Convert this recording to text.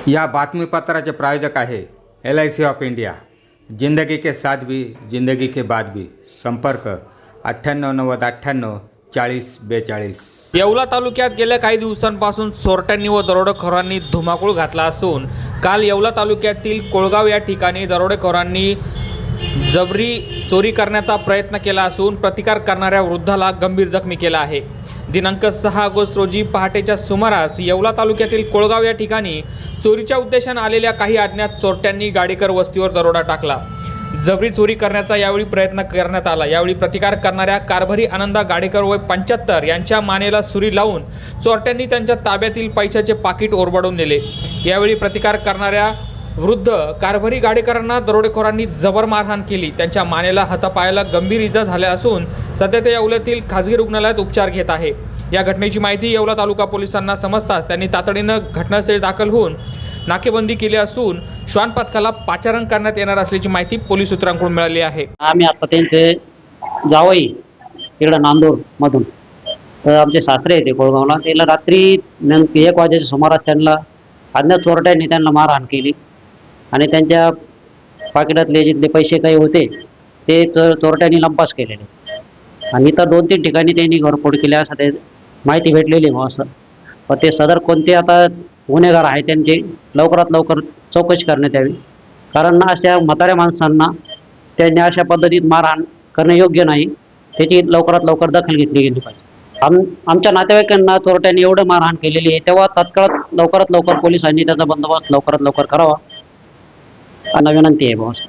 या बातमीपत्राचे प्रायोजक आहे LIC ऑफ इंडिया। जिंदगी के साथ भी जिंदगी के बाद भी। संपर्क 9890984042। येवला तालुक्यात गेल्या काही दिवसांपासून चोरट्यांनी व दरोडेखोरांनी धुमाकूळ घातला असून काल येवला तालुक्यातील कोळगाव या ठिकाणी दरोडेखोरांनी जबरी चोरी करण्याचा प्रयत्न केला असून प्रतिकार करणाऱ्या वृद्धाला गंभीर जखमी केला आहे। दिनांक 6 ऑगस्ट रोजी पहाटेच्या सुमारास येवला तालुक्यातील कोळगाव या ठिकाणी चोरीच्या उद्देशाने आलेल्या काही अज्ञात चोरट्यांनी गाडेकर वस्तीवर दरोडा टाकला। जबरी चोरी करण्याचा यावेळी प्रयत्न करण्यात आला। यावेळी प्रतिकार करणाऱ्या कारभारी आनंदा गाडेकर वय 75 यांच्या मानेला सुरी लावून चोरट्यांनी त्यांच्या ताब्यातील पैशाचे पाकिट ओरबाडून नेले। यावेळी प्रतिकार करणाऱ्या वृद्ध कारभारी गाडेकरांना दरोडेखोरांनी जबर मारहाण केली। त्यांच्या मानेला हातापायाला गंभीर इजा झाल्या असून सध्या ते येवल्यातील खासगी रुग्णालयात उपचार घेत आहे। या घटनेची माहिती येवला तालुका पोलिसांना समजताच त्यांनी तातडीने घटनास्थळी दाखल होऊन नाकेबंदी केली असून श्वान पथकाला पाचारण करण्यात येणार असल्याची माहिती पोलीस सूत्रांकडून मिळाली आहे। आम्ही आता त्यांचे जावई इकडे नांदूर मधून तर आमचे सासरे येते कोळगावला, त्याला रात्री 1 वाजेच्या सुमारास त्यांना अज्ञात चोरट्यांनी त्यांना मारहाण केली आणि त्यांच्या पाकिटातले जिथले पैसे काही होते ते चोरट्यांनी लंपास केलेले आणि इतर 2-3 ठिकाणी त्यांनी घरफोड केली असं ते माहिती भेटलेली मग असं। पण ते सदर कोणते आता गुन्हेगार आहे त्यांची लवकरात लवकर चौकशी करण्यात यावी, कारण अशा म्हाताऱ्या माणसांना त्यांनी अशा पद्धतीत मारहाण करणे योग्य नाही। त्याची लवकरात लवकर दखल घेतली गेली पाहिजे। आमच्या नातेवाईकांना चोरट्यांनी एवढं मारहाण केलेली आहे तेव्हा तात्काळ लवकरात लवकर पोलिसांनी त्याचा बंदोबस्त लवकरात लवकर करावा अशी विनंती आहे बॉस।